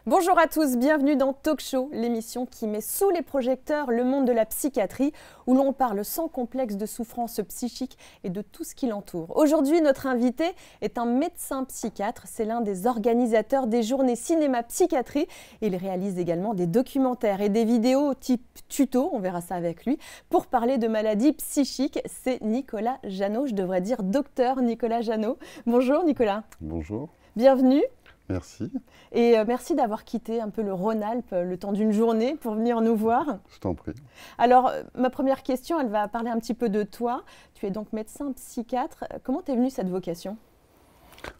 Bonjour à tous, bienvenue dans Talk Show, l'émission qui met sous les projecteurs le monde de la psychiatrie, où l'on parle sans complexe de souffrance psychique et de tout ce qui l'entoure. Aujourd'hui, notre invité est un médecin psychiatre, c'est l'un des organisateurs des journées cinéma-psychiatrie. Il réalise également des documentaires et des vidéos type tuto, on verra ça avec lui, pour parler de maladies psychiques. C'est Nicolas Jeannot, je devrais dire docteur Nicolas Jeannot. Bonjour Nicolas. Bonjour. Bienvenue. Merci. Et merci d'avoir quitté un peu le Rhône-Alpes le temps d'une journée pour venir nous voir. Je t'en prie. Alors, ma première question, elle va parler un petit peu de toi. Tu es donc médecin psychiatre. Comment t'es venue cette vocation?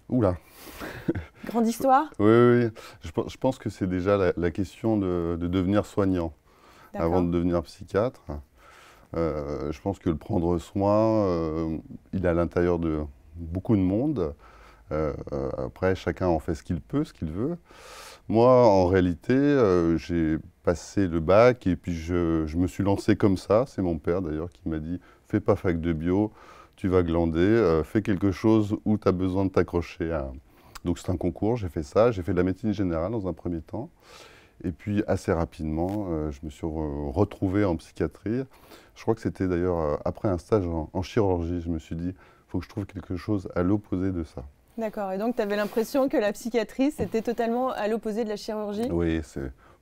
Oula. Grande histoire? Oui. Je pense que c'est déjà la question de devenir soignant avant de devenir psychiatre. Je pense que le prendre soin, il est à l'intérieur de beaucoup de monde. Après, chacun en fait ce qu'il peut, ce qu'il veut. Moi, en réalité, j'ai passé le bac et puis je me suis lancé comme ça. C'est mon père d'ailleurs qui m'a dit « Fais pas fac de bio, tu vas glander, fais quelque chose où tu as besoin de t'accrocher à... » Donc c'est un concours, j'ai fait ça. J'ai fait de la médecine générale dans un premier temps. Et puis assez rapidement, je me suis retrouvé en psychiatrie. Je crois que c'était d'ailleurs après un stage en chirurgie. Je me suis dit « Il faut que je trouve quelque chose à l'opposé de ça ». D'accord, et donc tu avais l'impression que la psychiatrie, c'était totalement à l'opposé de la chirurgie? Oui,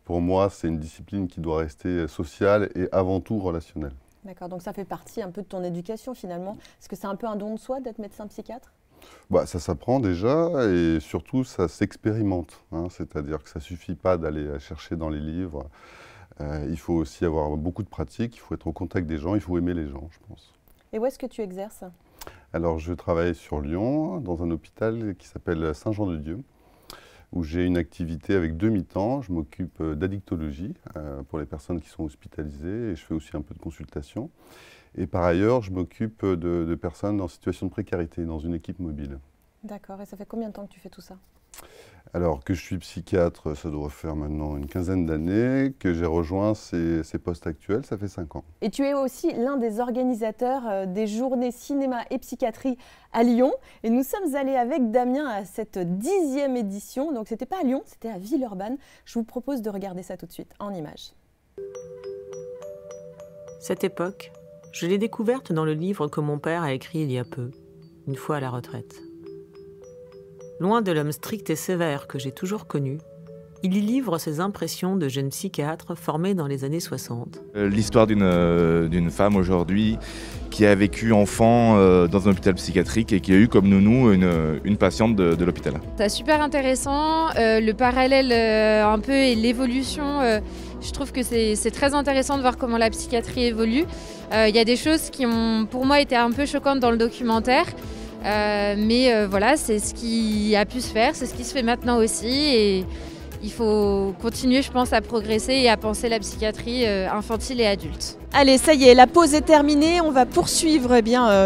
pour moi, c'est une discipline qui doit rester sociale et avant tout relationnelle. D'accord, donc ça fait partie un peu de ton éducation finalement. Est-ce que c'est un peu un don de soi d'être médecin psychiatre? Ça s'apprend déjà et surtout ça s'expérimente. C'est-à-dire que ça ne suffit pas d'aller chercher dans les livres. Il faut aussi avoir beaucoup de pratique, il faut être au contact des gens, il faut aimer les gens, je pense. Et où est-ce que tu exerces? Alors, je travaille sur Lyon, dans un hôpital qui s'appelle Saint-Jean-de-Dieu, où j'ai une activité avec demi-temps. Je m'occupe d'addictologie pour les personnes qui sont hospitalisées et je fais aussi un peu de consultation. Et par ailleurs, je m'occupe de personnes en situation de précarité dans une équipe mobile. D'accord, et ça fait combien de temps que tu fais tout ça? Alors que je suis psychiatre, ça doit faire maintenant une quinzaine d'années. Que j'ai rejoint ces postes actuels, ça fait 5 ans. Et tu es aussi l'un des organisateurs des journées cinéma et psychiatrie à Lyon. Et nous sommes allés avec Damien à cette 10e édition. Donc c'était pas à Lyon, c'était à Villeurbanne. Je vous propose de regarder ça tout de suite en images. Cette époque, je l'ai découverte dans le livre que mon père a écrit il y a peu, une fois à la retraite. Loin de l'homme strict et sévère que j'ai toujours connu, il y livre ses impressions de jeune psychiatre formé dans les années 60. L'histoire d'une femme aujourd'hui qui a vécu enfant dans un hôpital psychiatrique et qui a eu comme nounou une patiente de l'hôpital. C'est super intéressant, le parallèle un peu et l'évolution, je trouve que c'est très intéressant de voir comment la psychiatrie évolue. Il y a des choses qui ont pour moi été un peu choquantes dans le documentaire. Mais voilà, c'est ce qui a pu se faire, c'est ce qui se fait maintenant aussi et il faut continuer, je pense, à progresser et à penser la psychiatrie infantile et adulte. Allez, ça y est, la pause est terminée. On va poursuivre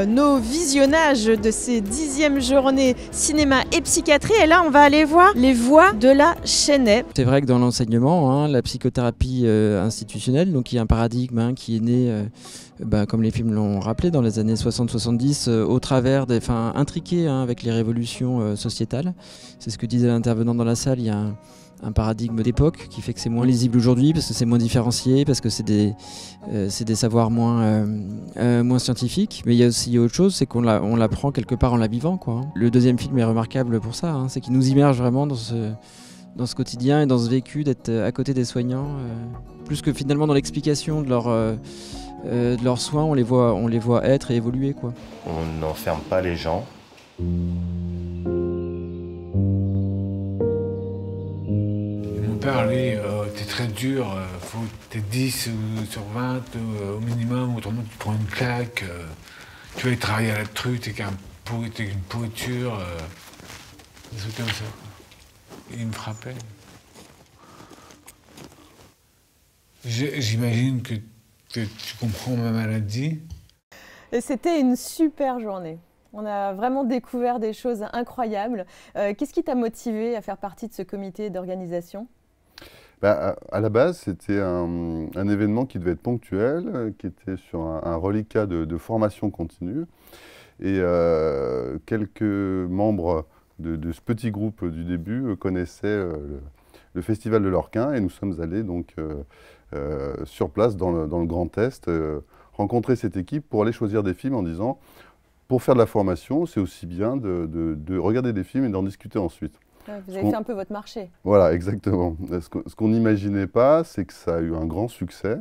nos visionnages de ces 10e journées cinéma et psychiatrie. Et là, on va aller voir les voix de la Chênaie. C'est vrai que dans l'enseignement, la psychothérapie institutionnelle, donc il y a un paradigme qui est né, comme les films l'ont rappelé, dans les années 60-70, au travers des intriqué avec les révolutions sociétales. C'est ce que disait l'intervenant dans la salle. Il y a un paradigme d'époque qui fait que c'est moins lisible aujourd'hui parce que c'est moins différencié, parce que c'est des savoirs moins scientifiques. Mais il y a aussi autre chose, c'est qu'on l'apprend quelque part en la vivant, quoi. Le deuxième film est remarquable pour ça, c'est qu'il nous immerge vraiment dans ce quotidien et dans ce vécu d'être à côté des soignants. Plus que finalement dans l'explication de leurs soins, on les voit être et évoluer, quoi. On n'enferme pas les gens. Mon père, lui, t'es très dur, t'es 10 sur 20 au minimum, autrement tu prends une claque, tu vas aller travailler à la truie, t'es qu'une pourriture, des trucs comme ça. Et il me frappait. J'imagine que tu comprends ma maladie. Et c'était une super journée. On a vraiment découvert des choses incroyables. Qu'est-ce qui t'a motivé à faire partie de ce comité d'organisation ? À la base, c'était un événement qui devait être ponctuel, qui était sur un reliquat de formation continue. Et quelques membres de ce petit groupe du début connaissaient le festival de l'Orquin, et nous sommes allés donc sur place dans le Grand Est, rencontrer cette équipe pour aller choisir des films en disant, pour faire de la formation, c'est aussi bien de regarder des films et d'en discuter ensuite. Ouais, vous avez fait un peu votre marché. Voilà, exactement. Ce qu'on n'imaginait pas, c'est que ça a eu un grand succès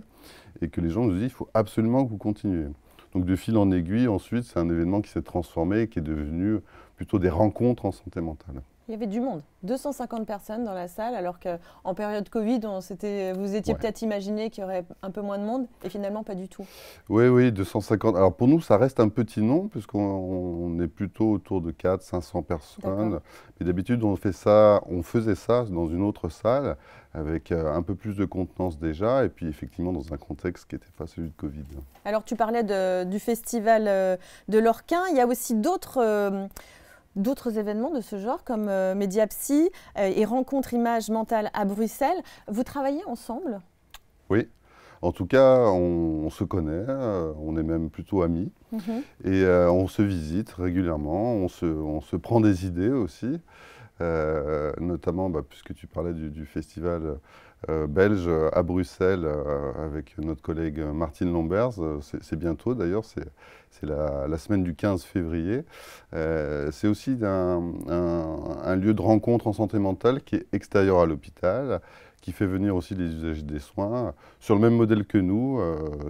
et que les gens nous disent il faut absolument que vous continuiez. Donc de fil en aiguille, ensuite, c'est un événement qui s'est transformé et qui est devenu plutôt des rencontres en santé mentale. Il y avait du monde, 250 personnes dans la salle, alors qu'en période Covid, vous étiez peut-être imaginé qu'il y aurait un peu moins de monde, et finalement pas du tout. Oui, oui, 250. Alors pour nous, ça reste un petit nom, puisqu'on est plutôt autour de 400-500 personnes. Mais d'habitude, on faisait ça dans une autre salle, avec un peu plus de contenance déjà, et puis effectivement dans un contexte qui n'était pas celui de Covid. Alors tu parlais du festival de l'Orquin, il y a aussi d'autres événements de ce genre, comme Mediapsy et Rencontre Image Mentale à Bruxelles. Vous travaillez ensemble? Oui, en tout cas, on se connaît, on est même plutôt amis. Et on se visite régulièrement, on se prend des idées aussi, notamment, puisque tu parlais du festival belge à Bruxelles avec notre collègue Martine Lambers, c'est bientôt d'ailleurs, c'est la semaine du 15 février. C'est aussi un lieu de rencontre en santé mentale qui est extérieur à l'hôpital, qui fait venir aussi les usagers des soins, sur le même modèle que nous,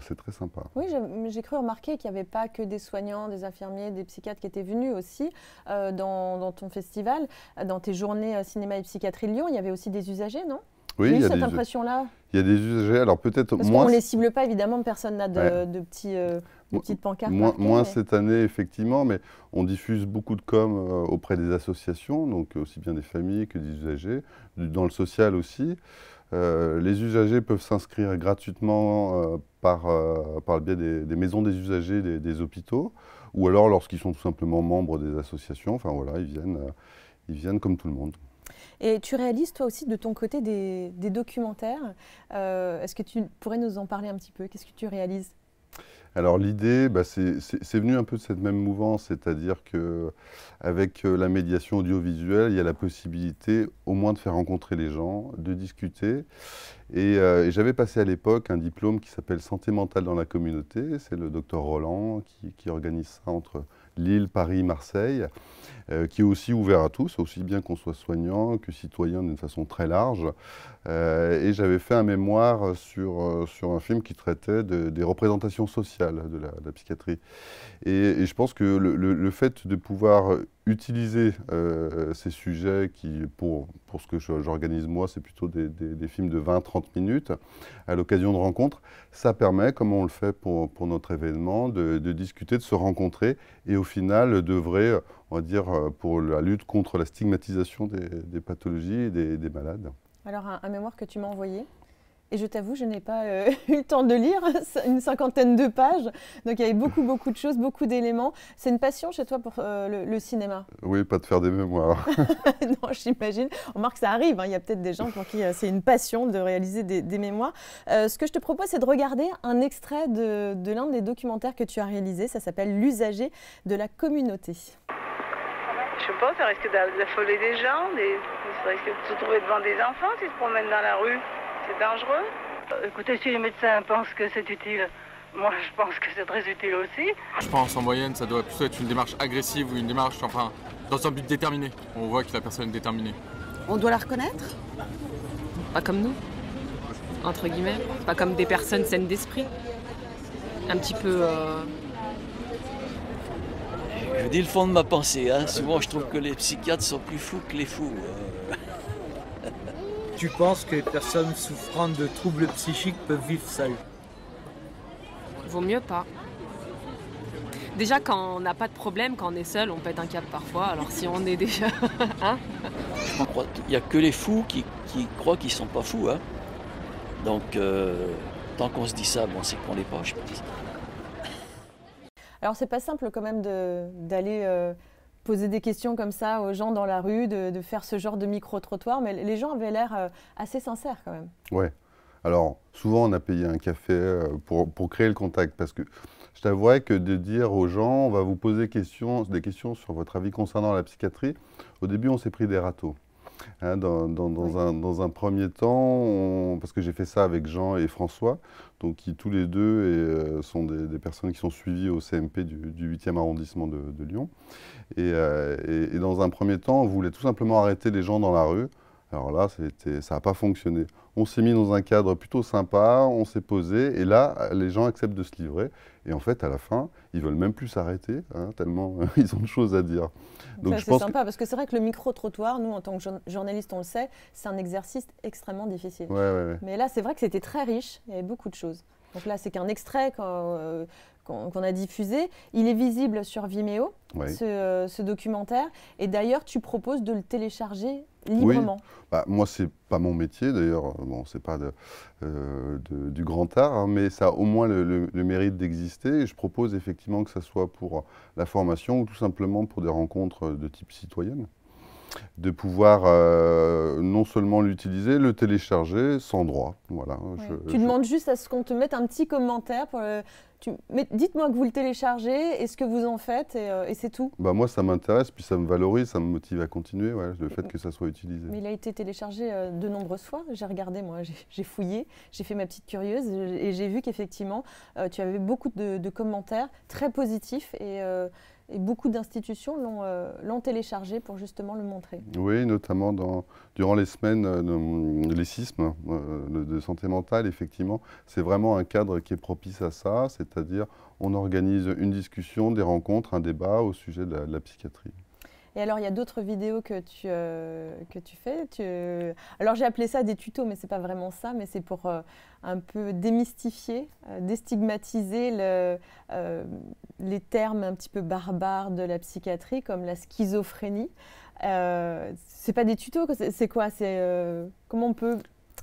c'est très sympa. Oui, j'ai cru remarquer qu'il n'y avait pas que des soignants, des infirmiers, des psychiatres qui étaient venus aussi dans ton festival, dans tes journées cinéma et psychiatrie Lyon, il y avait aussi des usagers, non? Oui, il y a cette impression-là. Il y a des usagers, alors peut-être moins... Parce qu'on ne les cible pas, évidemment, personne n'a de petites pancartes. Moins cette année, effectivement, mais on diffuse beaucoup de com auprès des associations, donc aussi bien des familles que des usagers, dans le social aussi. Les usagers peuvent s'inscrire gratuitement par le biais des maisons des usagers des hôpitaux, ou alors lorsqu'ils sont tout simplement membres des associations, enfin voilà, ils viennent comme tout le monde. Et tu réalises toi aussi de ton côté des documentaires. Est-ce que tu pourrais nous en parler un petit peu? Qu'est-ce que tu réalises? Alors l'idée, c'est venu un peu de cette même mouvance, c'est-à-dire qu'avec la médiation audiovisuelle, il y a la possibilité au moins de faire rencontrer les gens, de discuter. Et j'avais passé à l'époque un diplôme qui s'appelle Santé mentale dans la communauté. C'est le docteur Roland qui organise ça entre Lille, Paris, Marseille, qui est aussi ouvert à tous, aussi bien qu'on soit soignant que citoyen d'une façon très large. Et j'avais fait un mémoire sur un film qui traitait des représentations sociales de la psychiatrie. Et je pense que le fait de pouvoir utiliser ces sujets qui, pour ce que j'organise moi, c'est plutôt des films de 20-30 minutes, à l'occasion de rencontres, ça permet, comme on le fait pour notre événement, de discuter, de se rencontrer et au final d'œuvrer, on va dire, pour la lutte contre la stigmatisation des pathologies et des malades. Alors un mémoire que tu m'as envoyé, et je t'avoue, je n'ai pas eu le temps de lire, une 50aine de pages, donc il y avait beaucoup de choses, beaucoup d'éléments. C'est une passion chez toi pour le cinéma? Oui, pas de faire des mémoires. Non, j'imagine. On remarque que ça arrive, hein. Il y a peut-être des gens pour qui c'est une passion de réaliser des mémoires. Ce que je te propose, c'est de regarder un extrait de l'un des documentaires que tu as réalisé. Ça s'appelle « L'usager de la communauté ». Je sais pas, ça risque d'affoler des gens, ça risque de se trouver devant des enfants s'ils se promènent dans la rue. C'est dangereux. Écoutez, si les médecins pensent que c'est utile, moi je pense que c'est très utile aussi. Je pense en moyenne, ça doit plutôt être une démarche agressive ou une démarche, enfin, dans un but déterminé. On voit que la personne est déterminée. On doit la reconnaître? Pas comme nous, entre guillemets. Pas comme des personnes saines d'esprit. Un petit peu... Je dis le fond de ma pensée, hein. Souvent je trouve que les psychiatres sont plus fous que les fous. Tu penses que les personnes souffrant de troubles psychiques peuvent vivre seules? Vaut mieux pas. Déjà, quand on n'a pas de problème, quand on est seul, on pète un câble parfois. Alors si on est déjà... hein? Je crois qu'il n'y a que les fous qui croient qu'ils ne sont pas fous. Hein. Donc, tant qu'on se dit ça, bon, c'est qu'on l'est pas, je pense. Alors c'est pas simple quand même d'aller... poser des questions comme ça aux gens dans la rue, de faire ce genre de micro-trottoir, mais les gens avaient l'air assez sincères quand même. Oui. Alors, souvent on a payé un café pour créer le contact, parce que je t'avouerais que de dire aux gens, on va vous poser des questions sur votre avis concernant la psychiatrie, au début on s'est pris des râteaux. Hein, dans un premier temps, parce que j'ai fait ça avec Jean et François, donc qui tous les deux sont des personnes qui sont suivies au CMP du 8e arrondissement de Lyon. Et dans un premier temps, on voulait tout simplement arrêter les gens dans la rue. Alors là, ça n'a pas fonctionné. On s'est mis dans un cadre plutôt sympa, on s'est posé, et là, les gens acceptent de se livrer. Et en fait, à la fin, ils ne veulent même plus s'arrêter, hein, tellement ils ont de choses à dire. Donc c'est sympa, parce que c'est vrai que le micro-trottoir, nous, en tant que journalistes, on le sait, c'est un exercice extrêmement difficile. Ouais. Mais là, c'est vrai que c'était très riche, il y avait beaucoup de choses. Donc là, c'est qu'un extrait qu'on a diffusé. Il est visible sur Vimeo, ce documentaire. Et d'ailleurs, tu proposes de le télécharger librement. Oui. Bah, moi, ce n'est pas mon métier, d'ailleurs. Bon, ce n'est pas du grand art, hein, mais ça a au moins le mérite d'exister. Et je propose effectivement que ça soit pour la formation ou tout simplement pour des rencontres de type citoyenne. De pouvoir non seulement l'utiliser, le télécharger sans droit. Voilà, tu demandes juste à ce qu'on te mette un petit commentaire. Dites-moi que vous le téléchargez et ce que vous en faites, et c'est tout. Bah moi, ça m'intéresse, puis ça me valorise, ça me motive à continuer, le fait que ça soit utilisé. Mais il a été téléchargé de nombreuses fois. J'ai regardé, moi, j'ai fouillé, j'ai fait ma petite curieuse et j'ai vu qu'effectivement, tu avais beaucoup de commentaires très positifs et beaucoup d'institutions l'ont téléchargé pour justement le montrer. Oui, notamment durant les semaines, les CISM de santé mentale, effectivement, c'est vraiment un cadre qui est propice à ça, c'est-à-dire on organise une discussion, des rencontres, un débat au sujet de la psychiatrie. Et alors, il y a d'autres vidéos que tu fais. Alors, j'ai appelé ça des tutos, mais ce n'est pas vraiment ça, mais c'est pour un peu démystifier, déstigmatiser les termes un petit peu barbares de la psychiatrie, comme la schizophrénie. Ce n'est pas des tutos, c'est quoi? Comment on peut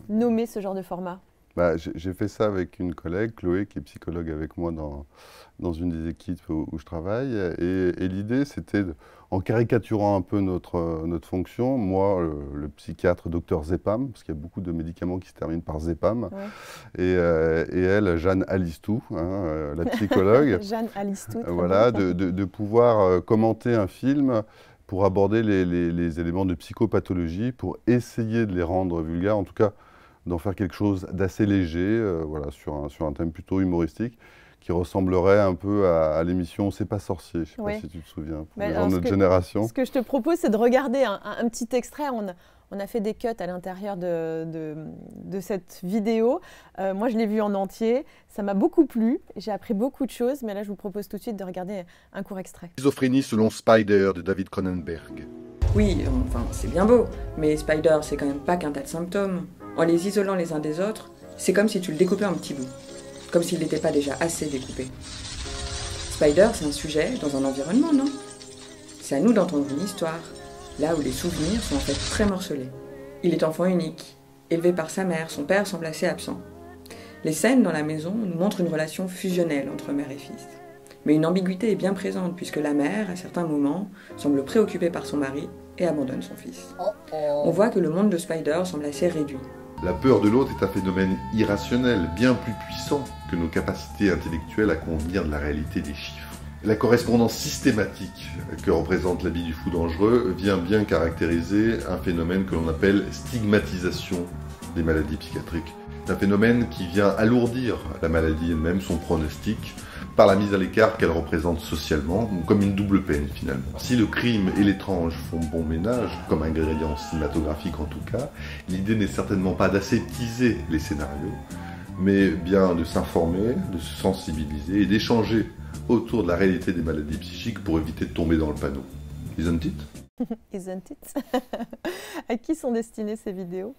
nommer ce genre de format? Bah, j'ai fait ça avec une collègue, Chloé, qui est psychologue avec moi dans une des équipes où je travaille. Et l'idée, c'était, en caricaturant un peu notre fonction, moi, le psychiatre Dr Zepam, parce qu'il y a beaucoup de médicaments qui se terminent par Zepam, et elle, Jeanne Alistou, hein, la psychologue. Jeanne Alistou. Voilà, de pouvoir commenter un film pour aborder les éléments de psychopathologie, pour essayer de les rendre vulgaires, en tout cas d'en faire quelque chose d'assez léger, voilà, sur un thème plutôt humoristique, qui ressemblerait un peu à l'émission C'est pas sorcier, je ne sais pas si tu te souviens, pour les gens de notre génération. Ce que je te propose, c'est de regarder un petit extrait. On a fait des cuts à l'intérieur de cette vidéo. Moi, je l'ai vu en entier. Ça m'a beaucoup plu. J'ai appris beaucoup de choses. Mais là, je vous propose tout de suite de regarder un court extrait. Schizophrénie selon Spider de David Cronenberg. Oui, enfin, c'est bien beau. Mais Spider, c'est quand même pas qu'un tas de symptômes. En les isolant les uns des autres, c'est comme si tu le découpais en petits bouts. Comme s'il n'était pas déjà assez découpé. Spider, c'est un sujet dans un environnement, non? C'est à nous d'entendre une histoire, là où les souvenirs sont en fait très morcelés. Il est enfant unique, élevé par sa mère, son père semble assez absent. Les scènes dans la maison nous montrent une relation fusionnelle entre mère et fils. Mais une ambiguïté est bien présente puisque la mère, à certains moments, semble préoccupée par son mari et abandonne son fils. On voit que le monde de Spider semble assez réduit. La peur de l'autre est un phénomène irrationnel, bien plus puissant que nos capacités intellectuelles à convenir de la réalité des chiffres. La correspondance systématique que représente l'habit du fou dangereux vient bien caractériser un phénomène que l'on appelle stigmatisation des maladies psychiatriques. C'est un phénomène qui vient alourdir la maladie elle-même, son pronostic, par la mise à l'écart qu'elle représente socialement, comme une double peine finalement. Si le crime et l'étrange font bon ménage, comme ingrédient cinématographique en tout cas, l'idée n'est certainement pas d'aseptiser les scénarios, mais bien de s'informer, de se sensibiliser et d'échanger autour de la réalité des maladies psychiques pour éviter de tomber dans le panneau. Isn't it? Isn't it? À qui sont destinées ces vidéos?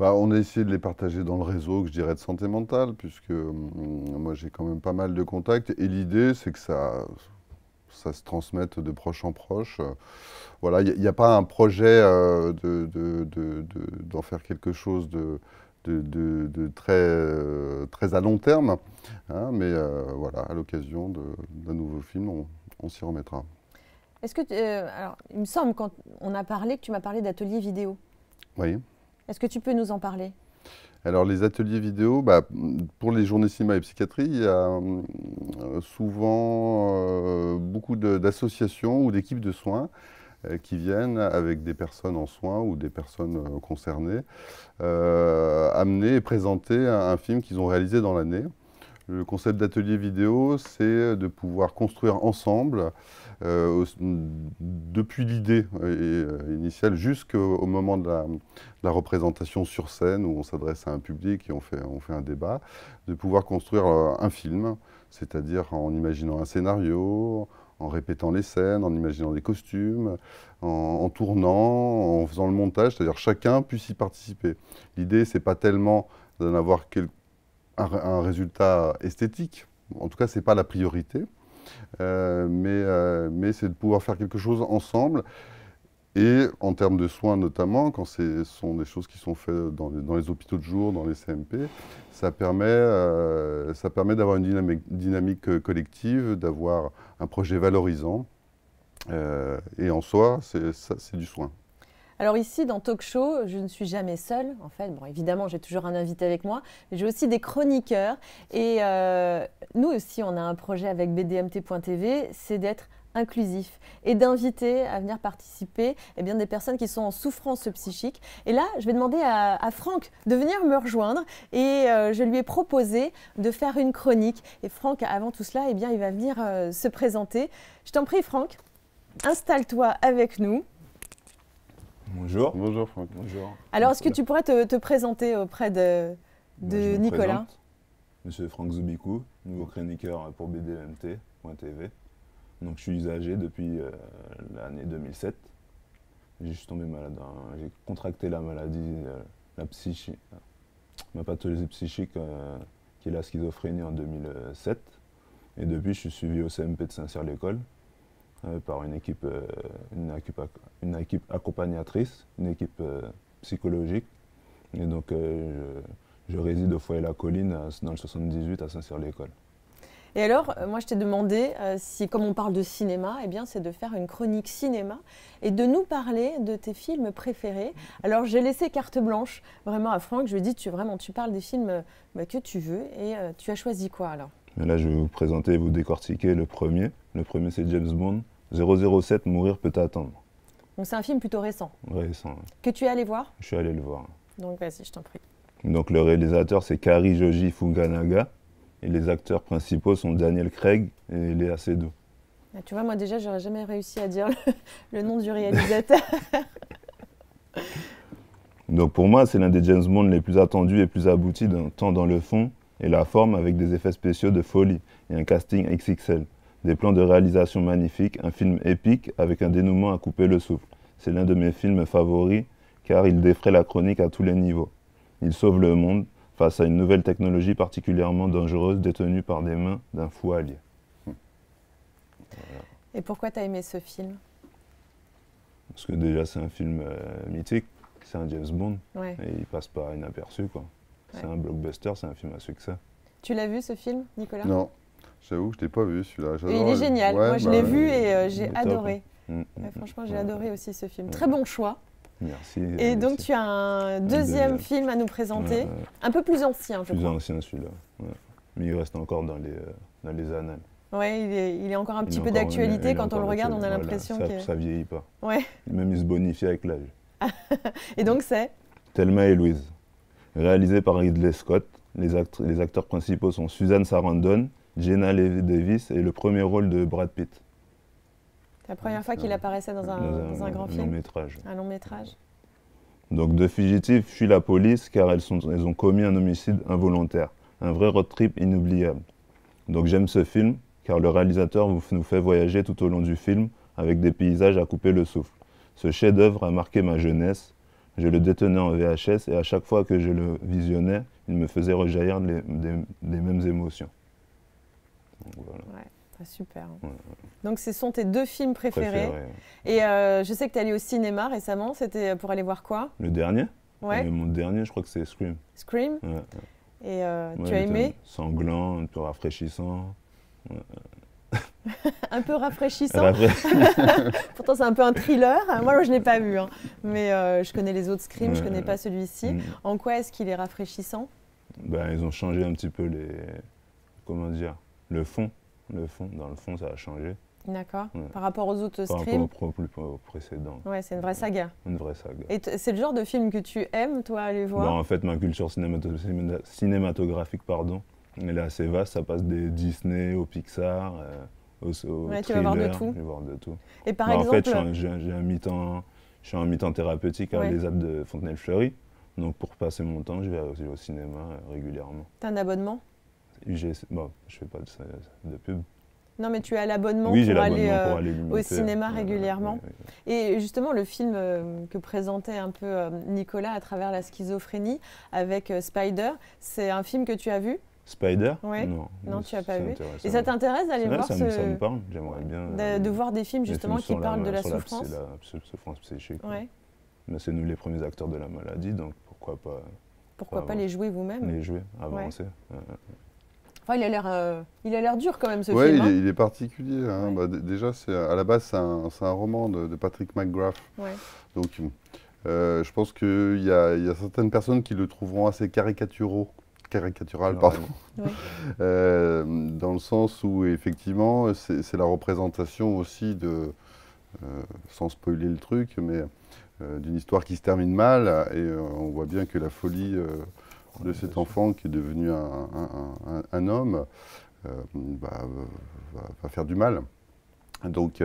On a essayé de les partager dans le réseau, je dirais, de santé mentale, puisque moi j'ai quand même pas mal de contacts. Et l'idée, c'est que ça se transmette de proche en proche. Voilà, il n'y a pas un projet d'en faire quelque chose de très à long terme, hein, mais voilà, à l'occasion d'un nouveau film, on s'y remettra. Est-ce que alors, il me semble, quand on a parlé, que tu m'as parlé d'ateliers vidéo. Oui. Est-ce que tu peux nous en parler? Alors, les ateliers vidéo, pour les journées cinéma et psychiatrie, il y a souvent beaucoup d'associations ou d'équipes de soins qui viennent avec des personnes en soins ou des personnes concernées, amener et présenter un film qu'ils ont réalisé dans l'année. Le concept d'atelier vidéo, c'est de pouvoir construire ensemble, depuis l'idée initiale jusqu'au moment de la représentation sur scène, où on s'adresse à un public et on fait un débat, de pouvoir construire un film, c'est-à-dire en imaginant un scénario, en répétant les scènes, en imaginant des costumes, en tournant, en faisant le montage, c'est-à-dire chacun puisse y participer. L'idée, c'est pas tellement d'en avoir un résultat esthétique, en tout cas, ce n'est pas la priorité, mais c'est de pouvoir faire quelque chose ensemble. Et en termes de soins notamment, quand ce sont des choses qui sont faites dans les hôpitaux de jour, dans les CMP, ça permet d'avoir une dynamique collective, d'avoir un projet valorisant. Et en soi, c'est du soin. Alors ici, dans Talk Show, je ne suis jamais seule. En fait, bon, évidemment, j'ai toujours un invité avec moi, mais j'ai aussi des chroniqueurs. Et nous aussi, on a un projet avec BDMT.tv, c'est d'être inclusif et d'inviter à venir participer des personnes qui sont en souffrance psychique. Et là, je vais demander à Franck de venir me rejoindre et je lui ai proposé de faire une chronique. Et Franck, avant tout cela, il va venir se présenter. Je t'en prie, Franck, installe-toi avec nous. Bonjour. Bonjour Franck. Bonjour. Alors, est-ce que tu pourrais te présenter auprès de Nicolas? Monsieur Franck Zoubikou, nouveau chroniqueur pour BDMT.tv. Donc, je suis usager depuis l'année 2007. J'ai juste tombé malade. J'ai contracté la maladie, ma pathologie psychique, qui est la schizophrénie en 2007. Et depuis, je suis suivi au CMP de Saint-Cyr-l'École par une équipe accompagnatrice, une équipe psychologique. Et donc, je réside au foyer La Colline, dans le 78, à Saint-Cyr-l'École. Et alors, moi, je t'ai demandé si, comme on parle de cinéma, c'est de faire une chronique cinéma et de nous parler de tes films préférés. Alors, j'ai laissé carte blanche vraiment à Franck. Je lui ai dit, tu parles des films que tu veux et tu as choisi quoi alors? Et là, je vais vous présenter et vous décortiquer le premier. Le premier, c'est James Bond, 007, Mourir peut attendre. Donc, c'est un film plutôt récent. Récent. Que tu es allé voir? Je suis allé le voir. Donc, vas-y, je t'en prie. Donc, le réalisateur, c'est Kari Joji Fuganaga. Et les acteurs principaux sont Daniel Craig et Léa Seydoux. Ah, tu vois, moi déjà, j'aurais jamais réussi à dire le nom du réalisateur. Donc pour moi, c'est l'un des James Bond les plus attendus et plus aboutis, tant dans le fond et la forme, avec des effets spéciaux de folie et un casting XXL. Des plans de réalisation magnifiques, un film épique avec un dénouement à couper le souffle. C'est l'un de mes films favoris car il défraie la chronique à tous les niveaux. Il sauve le monde face à une nouvelle technologie particulièrement dangereuse détenue par des mains d'un fou allié. Voilà. Et pourquoi tu as aimé ce film? Parce que déjà c'est un film mythique, c'est un James Bond, ouais. Et il passe pas inaperçu, quoi. C'est un blockbuster, c'est un film à succès. Tu l'as vu ce film, Nicolas? Non, j'avoue que je ne l'ai pas vu celui-là. Il est génial, moi je l'ai vu et j'ai adoré. Franchement, j'ai adoré aussi ce film. Très bon choix. Merci. Et donc, tu as un deuxième film à nous présenter, un peu plus ancien, je crois. Plus ancien, celui-là. Ouais. Mais il reste encore dans les annales. Oui, il est encore un petit peu d'actualité. Quand on le regarde, on a l'impression que... Ça vieillit pas. Ouais. Même il se bonifie avec l'âge. Et donc, c'est Thelma et Louise. Réalisé par Ridley Scott. Les acteurs principaux sont Susan Sarandon, Jenna Davis et le premier rôle de Brad Pitt. C'est la première fois qu'il apparaissait dans un grand film. Un long métrage. Un long métrage. Donc deux fugitifs fuient la police car elles ont commis un homicide involontaire. Un vrai road trip inoubliable. Donc j'aime ce film car le réalisateur nous fait voyager tout au long du film avec des paysages à couper le souffle. Ce chef-d'œuvre a marqué ma jeunesse. Je le détenais en VHS et à chaque fois que je le visionnais, il me faisait rejaillir les mêmes émotions. Donc, voilà. Ouais. Super. Ouais. Donc, ce sont tes deux films préférés. Et je sais que tu es allé au cinéma récemment. C'était pour aller voir quoi? Le dernier? Ouais. Mon dernier, je crois que c'est Scream. Scream? Ouais. Et tu as aimé? Sanglant, un peu rafraîchissant. Un peu rafraîchissant. Pourtant, c'est un peu un thriller. Moi, je ne l'ai pas vu. Hein. Mais je connais les autres Scream, je ne connais pas celui-ci. En quoi est-ce qu'il est rafraîchissant? Ils ont changé un petit peu comment dire, le fond. Dans le fond, ça a changé. D'accord. Par rapport aux autres Par Scream. rapport aux précédents. Ouais, c'est une vraie saga. Une vraie saga. Et c'est le genre de film que tu aimes, toi, aller voir? En fait, ma culture cinématographique, pardon, elle est assez vaste. Ça passe des Disney au Pixar, au thriller. Tu vas voir de tout. Je vais voir de tout. Et par exemple, en fait, je suis en mi-temps thérapeutique à l'ESAT de Fontenay-le-Fleury. Donc pour passer mon temps, je vais au cinéma régulièrement. Tu as un abonnement? Bon, je fais pas de pub. Non, mais tu as l'abonnement pour aller au cinéma régulièrement. Et justement, le film que présentait un peu Nicolas à travers la schizophrénie avec Spider, c'est un film que tu as vu? Spider? Ouais. Non, tu n'as pas vu. Et ça t'intéresse d'aller voir ça me parle, j'aimerais bien. De voir des films justement qui parlent de la souffrance? La souffrance psychique. Ouais. Mais c'est nous les premiers acteurs de la maladie, donc pourquoi pas... Pourquoi pas les jouer vous-même? Les jouer, avancer. Enfin, il a l'air dur quand même ce film. Oui, il est particulier. Hein. Bah, déjà, à la base, c'est un roman de Patrick McGrath. Ouais. Donc, je pense qu'il y a certaines personnes qui le trouveront assez caricatural, pardon. Oui. Dans le sens où, effectivement, c'est la représentation aussi sans spoiler le truc, mais d'une histoire qui se termine mal. Et on voit bien que la folie de cet enfant qui est devenu un homme va faire du mal. Donc,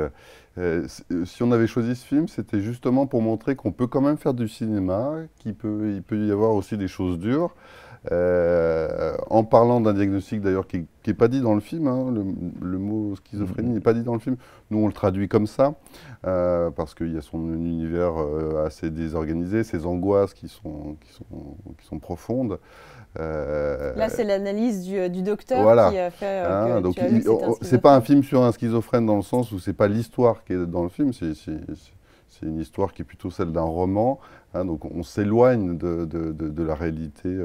si on avait choisi ce film, c'était justement pour montrer qu'on peut quand même faire du cinéma, il peut y avoir aussi des choses dures, en parlant d'un diagnostic d'ailleurs qui n'est pas dit dans le film, hein, le mot schizophrénie n'est pas dit dans le film, nous on le traduit comme ça, parce qu'il y a son univers assez désorganisé, ses angoisses qui sont profondes. Là, c'est l'analyse du docteur qui a fait donc c'est pas un film sur un schizophrène dans le sens où c'est pas l'histoire qui est dans le film, c'est une histoire qui est plutôt celle d'un roman. Hein, donc on s'éloigne de la réalité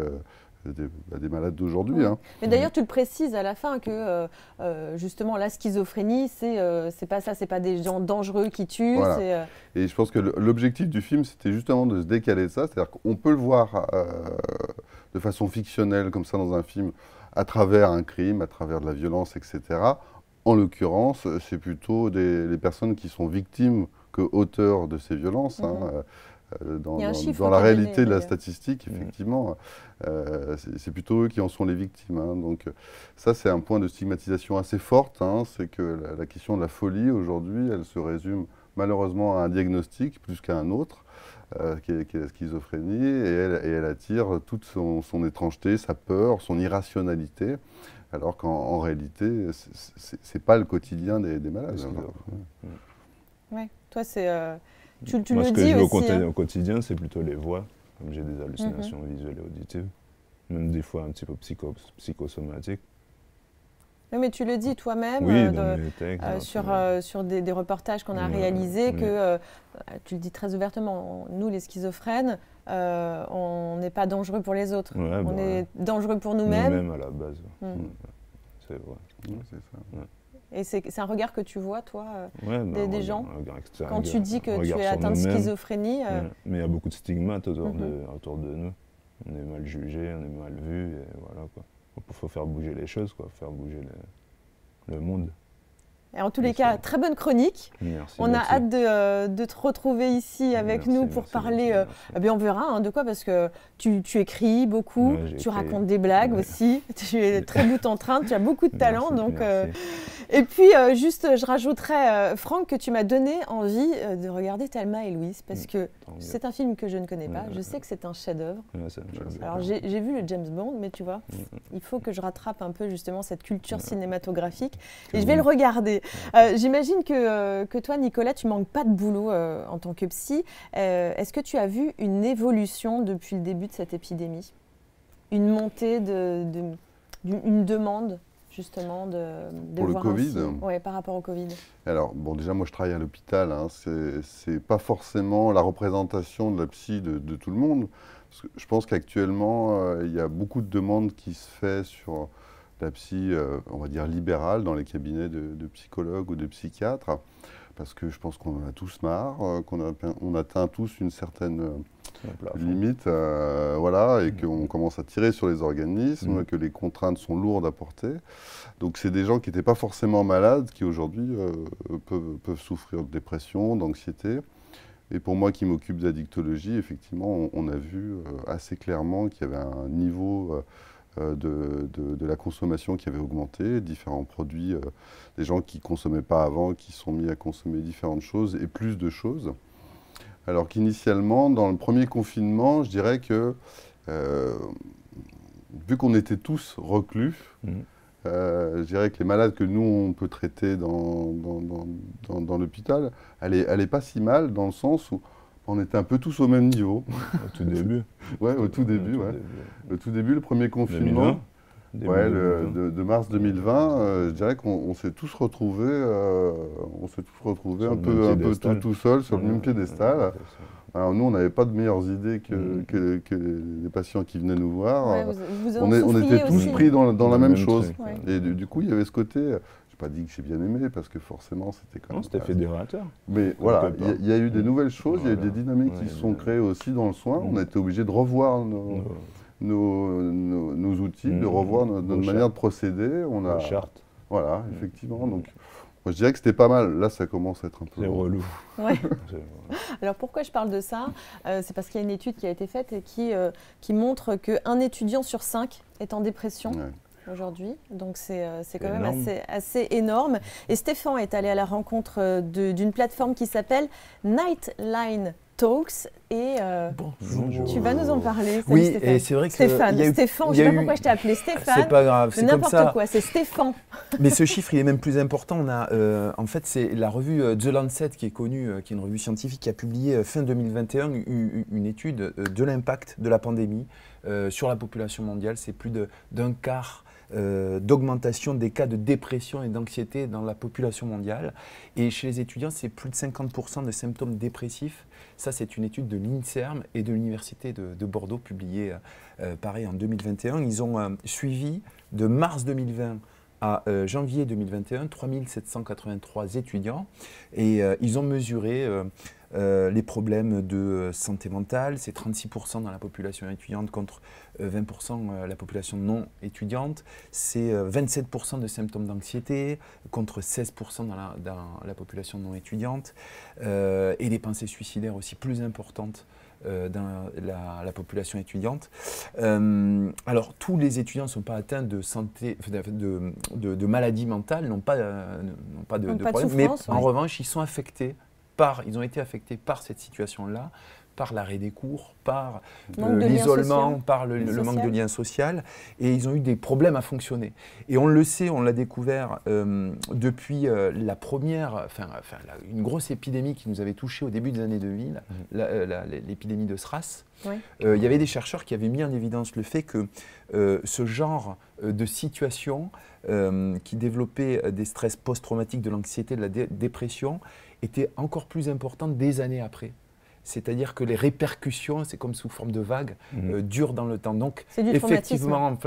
des malades d'aujourd'hui. Hein. Mais d'ailleurs, tu le précises à la fin que justement la schizophrénie, c'est pas ça, c'est pas des gens dangereux qui tuent. Voilà. Et je pense que l'objectif du film, c'était justement de se décaler de ça, c'est-à-dire qu'on peut le voir de façon fictionnelle comme ça dans un film, à travers un crime, à travers de la violence, etc. En l'occurrence, c'est plutôt les personnes qui sont victimes que auteurs de ces violences. Hein. Dans la réalité de la statistique, effectivement, c'est plutôt eux qui en sont les victimes. Hein. Donc ça, c'est un point de stigmatisation assez forte. Hein. C'est que la question de la folie, aujourd'hui, elle se résume malheureusement à un diagnostic plus qu'à un autre, qui est la schizophrénie, et elle attire toute son étrangeté, sa peur, son irrationalité, alors qu'en réalité, c'est pas le quotidien des malades. Ouais, toi, c'est... Tu Moi, le ce que dis je vis aussi, au quotidien, c'est plutôt les voix, comme j'ai des hallucinations visuelles et auditives, même des fois un petit peu psychosomatiques. Oui, mais tu le dis toi-même sur des reportages qu'on a réalisés, que tu le dis très ouvertement, nous les schizophrènes, on n'est pas dangereux pour les autres, on est dangereux pour nous-mêmes. Nous-mêmes à la base, c'est vrai. C'est ça. Et c'est un regard que tu vois, toi, des gens, quand quand tu dis que tu es atteint de schizophrénie. Mais il y a beaucoup de stigmates autour de nous. On est mal jugé, on est mal vu, et voilà quoi. Il faut faire bouger les choses, quoi, faire bouger le monde. Et en tous les cas, très bonne chronique. Merci, on a hâte de te retrouver ici avec nous pour parler. On verra de quoi, parce que tu écris beaucoup, tu racontes des blagues aussi. Tu es très boute-en-train, tu as beaucoup de talent. Et puis, je rajouterais, Franck, que tu m'as donné envie de regarder Thelma et Louise, parce que c'est un film que je ne connais pas. Je sais que c'est un chef-d'œuvre. Alors, j'ai vu le James Bond, mais tu vois, il faut que je rattrape un peu justement cette culture cinématographique. Et je vais le regarder. J'imagine que toi, Nicolas, tu manques pas de boulot en tant que psy. Est-ce que tu as vu une évolution depuis le début de cette épidémie? Une montée une demande justement de pour voir le Covid. Par rapport au Covid. Alors, bon, déjà, moi, je travaille à l'hôpital. Hein, c'est pas forcément la représentation de la psy de tout le monde. Parce que je pense qu'actuellement, il y a beaucoup de demandes qui se font sur la psy, on va dire libérale, dans les cabinets de psychologues ou de psychiatres, parce que je pense qu'on en a tous marre, qu'on atteint tous une certaine limite, voilà, et qu'on commence à tirer sur les organismes, que les contraintes sont lourdes à porter. Donc c'est des gens qui n'étaient pas forcément malades, qui aujourd'hui peuvent souffrir de dépression, d'anxiété. Et pour moi qui m'occupe d'addictologie, effectivement, on a vu assez clairement qu'il y avait un niveau de la consommation qui avait augmenté, différents produits, des gens qui ne consommaient pas avant, qui sont mis à consommer différentes choses et plus de choses. Alors qu'initialement, dans le premier confinement, je dirais que, vu qu'on était tous reclus, je dirais que les malades que nous, on peut traiter dans l'hôpital, allaient pas si mal, dans le sens où on était un peu tous au même niveau. Au tout début. Ouais, au tout début, ouais. Le tout début, le premier confinement, de mars 2020, je dirais qu'on s'est tous retrouvés, un peu tout seuls sur le même piédestal. Alors nous, on n'avait pas de meilleures idées que les patients qui venaient nous voir. Ouais, on était tous pris dans la même chose. Truc, Et du coup, il y avait ce côté, je n'ai pas dit que j'ai bien aimé, parce que forcément, c'était quand même... C'était fédérateur. Mais voilà, il y a eu des nouvelles choses, il y a eu des dynamiques qui se sont créées aussi dans le soin. On a été obligés de revoir nos outils, de revoir notre manière de procéder. On a charte. Voilà, effectivement. Donc, moi, je dirais que c'était pas mal. Là, ça commence à être un peu... C'est relou. Ouais. Alors, pourquoi je parle de ça? C'est parce qu'il y a une étude qui a été faite et qui montre qu'un étudiant sur 5 est en dépression aujourd'hui. Donc, c'est quand même assez énorme. Et Stéphane est allé à la rencontre d'une plateforme qui s'appelle Nightline Talks et tu vas nous en parler. Oui, Stéphane. et c'est vrai que Stéphane, je ne sais pas pourquoi je t'ai appelé Stéphane. C'est pas grave, c'est comme ça. N'importe quoi, c'est Stéphane. Mais ce chiffre, il est même plus important. On a, en fait, c'est la revue The Lancet qui est connue, qui est une revue scientifique, qui a publié fin 2021 une étude de l'impact de la pandémie sur la population mondiale. C'est plus d'un quart d'augmentation des cas de dépression et d'anxiété dans la population mondiale. Et chez les étudiants, c'est plus de 50% de symptômes dépressifs. Ça, c'est une étude de l'INSERM et de l'Université de Bordeaux, publiée pareil en 2021. Ils ont suivi de mars 2020 à janvier 2021 3783 étudiants et ils ont mesuré les problèmes de santé mentale. C'est 36% dans la population étudiante contre 20% la population non étudiante. C'est 27% de symptômes d'anxiété contre 16% dans la population non étudiante. Et les pensées suicidaires aussi plus importantes dans la population étudiante. Alors, tous les étudiants ne sont pas atteints de maladies mentales, n'ont pas de problème, mais en revanche, ils ont été affectés par cette situation-là, par l'arrêt des cours, par l'isolement, par le manque de lien social, et ils ont eu des problèmes à fonctionner. Et on le sait, on l'a découvert depuis une grosse épidémie qui nous avait touchés au début des années 2000, l'épidémie de SRAS. Oui. Il y avait des chercheurs qui avaient mis en évidence le fait que ce genre de situation qui développait des stress post-traumatiques, de l'anxiété, de la dépression, était encore plus importante des années après. C'est-à-dire que les répercussions, c'est comme sous forme de vagues, durent dans le temps. Donc, effectivement,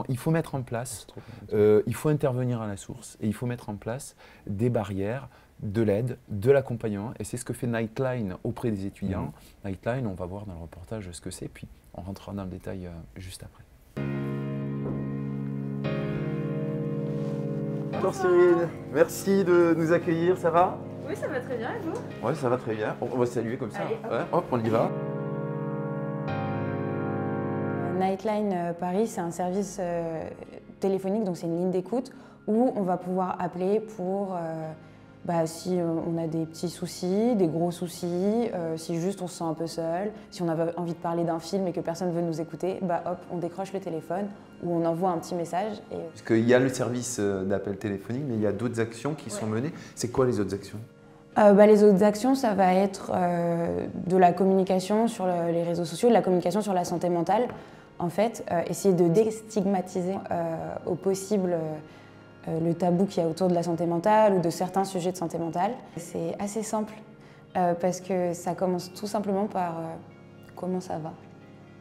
il faut mettre en place, il faut intervenir à la source et il faut mettre en place des barrières, de l'aide, de l'accompagnement. Et c'est ce que fait Nightline auprès des étudiants. Nightline, on va voir dans le reportage ce que c'est, puis on rentrera dans le détail juste après. Bonjour Cyril, merci de nous accueillir, ça va? Oui, ça va très bien, et vous? Oui, ça va très bien. On va saluer comme ça. Allez, hop. Ouais, hop, on y va. Nightline Paris, c'est un service téléphonique, donc c'est une ligne d'écoute où on va pouvoir appeler pour si on a des petits soucis, des gros soucis, si juste on se sent un peu seul, si on a envie de parler d'un film et que personne ne veut nous écouter, hop, on décroche le téléphone ou on envoie un petit message. Parce qu'il y a le service d'appel téléphonique, mais il y a d'autres actions qui sont menées. C'est quoi les autres actions? Les autres actions, ça va être de la communication sur les réseaux sociaux, de la communication sur la santé mentale. En fait, essayer de déstigmatiser au possible le tabou qu'il y a autour de la santé mentale ou de certains sujets de santé mentale. C'est assez simple parce que ça commence tout simplement par comment ça va.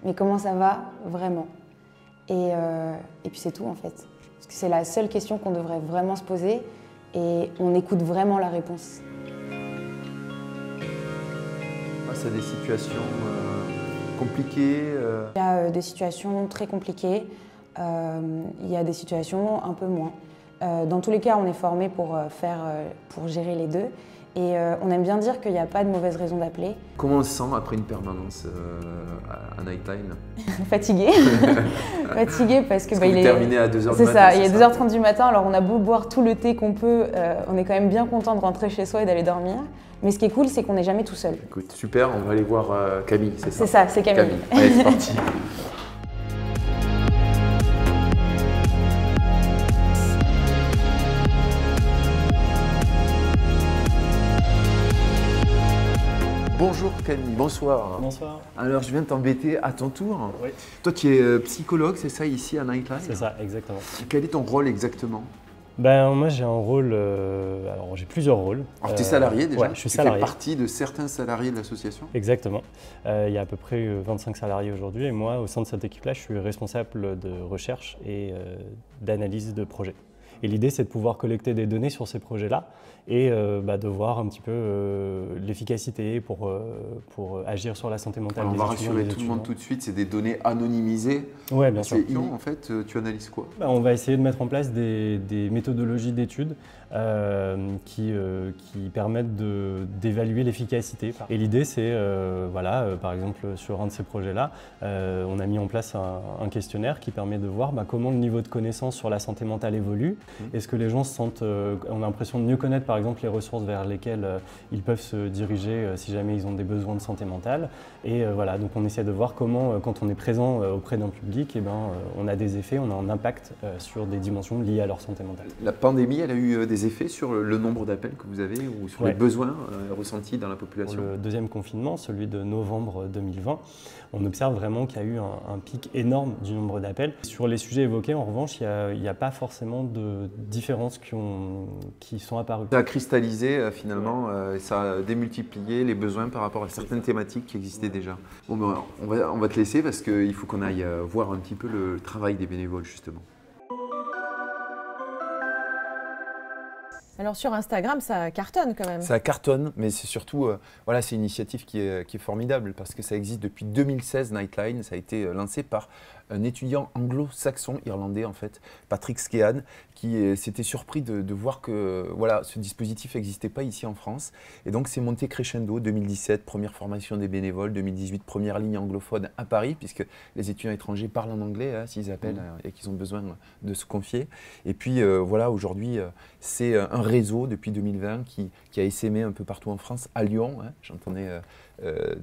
Mais comment ça va vraiment? Et puis c'est tout en fait. Parce que c'est la seule question qu'on devrait vraiment se poser et on écoute vraiment la réponse. Face à des situations compliquées Il y a des situations très compliquées, il y a des situations un peu moins. Dans tous les cas, on est formé pour gérer les deux. Et on aime bien dire qu'il n'y a pas de mauvaise raison d'appeler. Comment on se sent après une permanence à Nightline? Fatigué. Fatigué parce que il est terminé à 2h du matin. C'est ça, il est 2h30 du matin, alors on a beau boire tout le thé qu'on peut, on est quand même bien content de rentrer chez soi et d'aller dormir. Mais ce qui est cool, c'est qu'on n'est jamais tout seul. Écoute, super, on va aller voir Camille, c'est ça? C'est ça, c'est Camille. Allez, c'est parti. Bonjour Camille, bonsoir. Bonsoir. Alors je viens de t'embêter à ton tour. Oui. Toi tu es psychologue, c'est ça ici à Nightline? C'est ça, exactement. Quel est ton rôle exactement? Ben, moi j'ai un rôle, alors j'ai plusieurs rôles. Alors tu es salarié déjà? Ouais, je suis salarié. Tu fais partie de certains salariés de l'association? Exactement. Il y a à peu près 25 salariés aujourd'hui et moi au sein de cette équipe-là je suis responsable de recherche et d'analyse de projets. Et l'idée, c'est de pouvoir collecter des données sur ces projets-là et de voir un petit peu l'efficacité pour agir sur la santé mentale des étudiants. On va rassurer tout le monde tout de suite, c'est des données anonymisées. Oui, bien sûr. En fait, tu analyses quoi? On va essayer de mettre en place des méthodologies d'études qui permettent d'évaluer l'efficacité. Et l'idée, c'est, par exemple, sur un de ces projets-là, on a mis en place un questionnaire qui permet de voir comment le niveau de connaissance sur la santé mentale évolue. Est-ce que les gens se sentent, ont l'impression de mieux connaître par exemple les ressources vers lesquelles ils peuvent se diriger si jamais ils ont des besoins de santé mentale. Et donc on essaie de voir comment, quand on est présent auprès d'un public, on a des effets, on a un impact sur des dimensions liées à leur santé mentale. La pandémie, elle a eu des effets sur le nombre d'appels que vous avez ou sur les besoins ressentis dans la population? Pour le deuxième confinement, celui de novembre 2020, on observe vraiment qu'il y a eu un pic énorme du nombre d'appels. Sur les sujets évoqués, en revanche, il n'y a pas forcément de différences qui sont apparues. Ça a cristallisé finalement, ça a démultiplié les besoins par rapport à certaines thématiques qui existaient déjà. Bon, on va te laisser parce qu'il faut qu'on aille voir un petit peu le travail des bénévoles justement. Alors sur Instagram, ça cartonne quand même. Ça cartonne, mais c'est surtout, c'est une initiative qui est formidable parce que ça existe depuis 2016, Nightline. Ça a été lancé par un étudiant anglo-saxon, irlandais en fait, Patrick Skehan, qui s'était surpris de voir que ce dispositif n'existait pas ici en France. Et donc c'est monté crescendo, 2017, première formation des bénévoles, 2018, première ligne anglophone à Paris, puisque les étudiants étrangers parlent en anglais s'ils appellent et qu'ils ont besoin de se confier. Et puis aujourd'hui, c'est un réseau depuis 2020 qui a essaimé un peu partout en France, à Lyon, j'entendais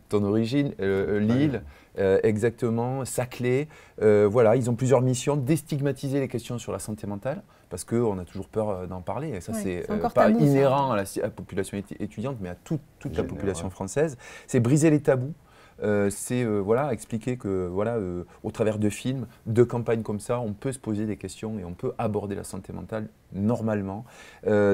ton origine, Lille, exactement, Saclay. Ils ont plusieurs missions, déstigmatiser les questions sur la santé mentale, parce qu'on a toujours peur d'en parler, et ça c'est pas tabou, inhérent à la population étudiante, mais à toute la population française. C'est briser les tabous. C'est expliquer que au travers de films, de campagnes comme ça, on peut se poser des questions et on peut aborder la santé mentale normalement.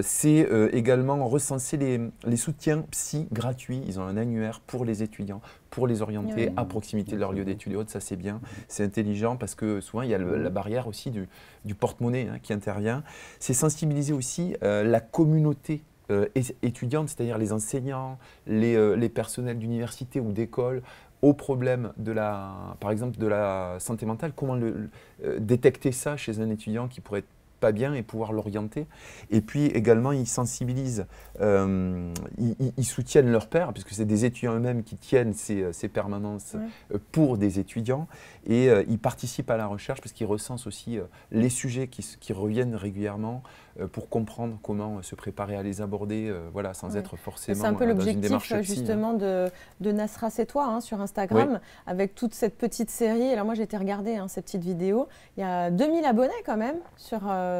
C'est également recenser les soutiens psy gratuits. Ils ont un annuaire pour les étudiants, pour les orienter à proximité de leur lieu d'études et autres. Ça c'est bien, c'est intelligent parce que souvent il y a la barrière aussi du porte-monnaie qui intervient. C'est sensibiliser aussi la communauté étudiantes, c'est-à-dire les enseignants, les personnels d'université ou d'école, aux problèmes par exemple de la santé mentale, comment détecter ça chez un étudiant qui pourrait être pas bien et pouvoir l'orienter. Et puis également, ils sensibilisent, ils soutiennent leurs pairs, puisque c'est des étudiants eux-mêmes qui tiennent ces permanences pour des étudiants, et ils participent à la recherche parce qu'ils recensent aussi les sujets qui reviennent régulièrement pour comprendre comment se préparer à les aborder, sans être forcément c'est un peu dans une démarche l'objectif justement de Nasra C'est Toi sur Instagram, avec toute cette petite série. Alors moi j'ai été regarder ces petites vidéos, il y a 2000 abonnés quand même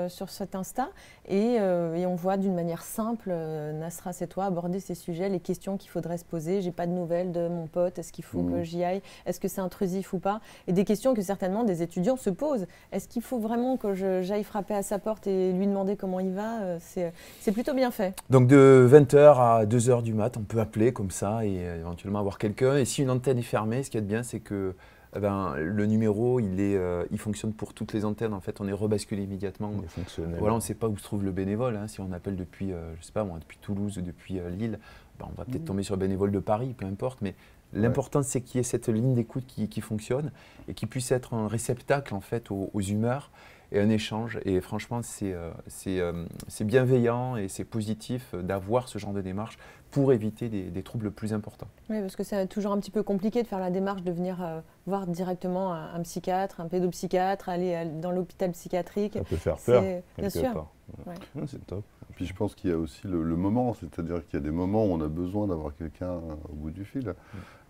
sur cet Insta, et on voit d'une manière simple Nasra C'est Toi aborder ces sujets, les questions qu'il faudrait se poser. J'ai pas de nouvelles de mon pote, est-ce qu'il faut que j'y aille, est-ce que c'est intrusif ou pas, et des questions que certainement des étudiants se posent. Est-ce qu'il faut vraiment que j'aille frapper à sa porte et lui demander comment il va? C'est plutôt bien fait. Donc de 20h à 2h du mat, on peut appeler comme ça et éventuellement avoir quelqu'un. Et si une antenne est fermée, ce qui est bien, c'est que le numéro, il fonctionne pour toutes les antennes. En fait, on est rebasculé immédiatement. Voilà, on ne sait pas où se trouve le bénévole. Si on appelle depuis, je sais pas moi, depuis Toulouse ou depuis Lille, on va peut-être tomber sur le bénévole de Paris, peu importe. Mais L'important, c'est qu'il y ait cette ligne d'écoute qui fonctionne et qui puisse être un réceptacle en fait aux humeurs et un échange. Et franchement, c'est bienveillant et c'est positif d'avoir ce genre de démarche pour éviter des troubles plus importants. Oui, parce que c'est toujours un petit peu compliqué de faire la démarche de venir voir directement un psychiatre, un pédopsychiatre, aller dans l'hôpital psychiatrique. Ça peut faire peur, bien sûr. Ouais. Ouais, c'est top. Et puis je pense qu'il y a aussi le moment, c'est-à-dire qu'il y a des moments où on a besoin d'avoir quelqu'un au bout du fil.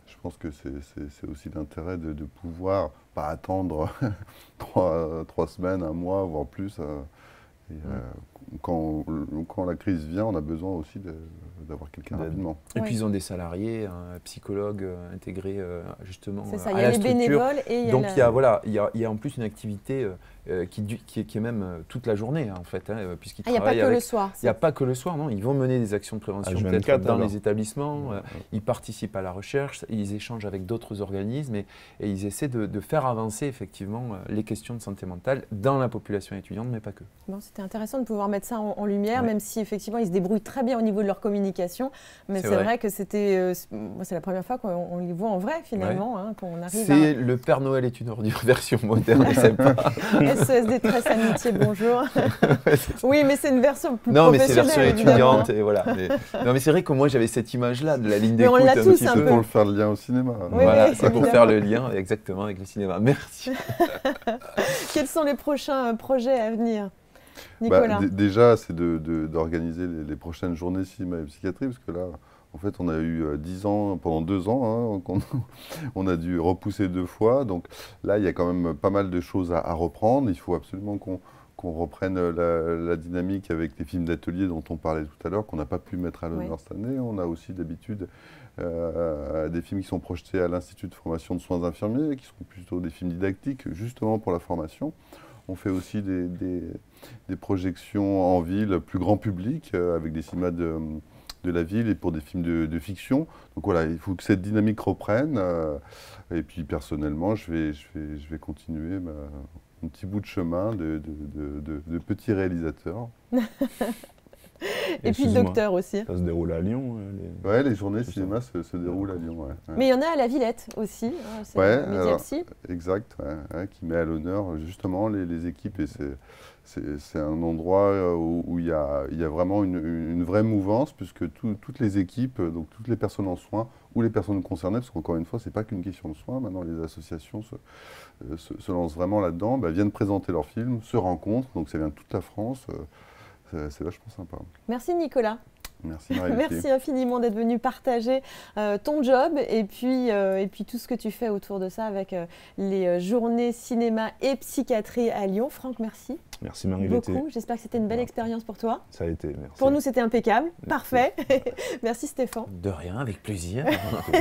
Je pense que c'est aussi l'intérêt de pouvoir pas attendre 3 semaines, 1 mois, voire plus. Quand la crise vient, on a besoin aussi d'avoir quelqu'un rapidement. Et puis ils ont des salariés, un psychologue intégré justement à la les structure. Bénévoles et donc il y a en plus une activité qui est même toute la journée en fait, puisqu'ils travaillent. Il n'y a pas que le soir. Il n'y a pas que le soir, non. Ils vont mener des actions de prévention peut-être dans les établissements. Ils participent à la recherche, ils échangent avec d'autres organismes et ils essaient de faire avancer effectivement les questions de santé mentale dans la population étudiante, mais pas que. Bon, c'était intéressant de pouvoir mettre ça en lumière, même si effectivement ils se débrouillent très bien au niveau de leur communication. Mais c'est vrai que c'est la première fois qu'on les voit en vrai finalement, qu'on arrive. C'est le Père Noël est une ordure version moderne et sympa. SES Détresse Amitié, bonjour. Oui, mais c'est une version plus professionnelle. Non, mais c'est version étudiante et voilà. Non, mais c'est vrai que moi j'avais cette image-là de la ligne d'écoute. On l'a tous un peu. Pour le faire le lien au cinéma. Voilà, c'est pour faire le lien exactement avec le cinéma. Merci. Quels sont les prochains projets à venir, Nicolas? Déjà, c'est d'organiser les prochaines journées cinéma et psychiatrie, parce que là, en fait, on a eu 10 ans, pendant 2 ans, on a dû repousser 2 fois. Donc là, il y a quand même pas mal de choses à reprendre. Il faut absolument qu'on reprenne la dynamique avec les films d'atelier dont on parlait tout à l'heure, qu'on n'a pas pu mettre à l'honneur cette année. On a aussi d'habitude des films qui sont projetés à l'Institut de formation de soins infirmiers, qui sont plutôt des films didactiques, justement pour la formation. On fait aussi des projections en ville, plus grand public, avec des cinémas de la ville et pour des films de fiction. Donc voilà, il faut que cette dynamique reprenne. Et puis personnellement, je vais continuer mon petit bout de chemin de petit réalisateur. Et puis le docteur aussi. Ça se déroule à Lyon. Oui, les journées cinéma se déroulent à Lyon. Mais il y en a à la Villette aussi. C'est exact, qui met à l'honneur justement les équipes. Et c'est un endroit où il y a vraiment une vraie mouvance, puisque toutes les équipes, donc toutes les personnes en soins ou les personnes concernées, parce qu'encore une fois, ce n'est pas qu'une question de soins, maintenant les associations se lancent vraiment là-dedans, viennent présenter leurs films, se rencontrent, donc ça vient de toute la France. C'est vachement sympa. Merci Nicolas. Merci Marie. Merci infiniment d'être venu partager ton job et puis tout ce que tu fais autour de ça avec les journées cinéma et psychiatrie à Lyon. Franck, merci. Merci Marie. Beaucoup. J'espère que c'était une belle expérience pour toi. Ça a été, merci. Pour nous, c'était impeccable. Merci. Parfait. Merci Stéphane. De rien, avec plaisir.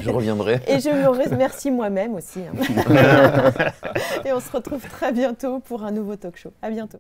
Je reviendrai. Et je me remercie moi-même aussi. Et on se retrouve très bientôt pour un nouveau talk show. À bientôt.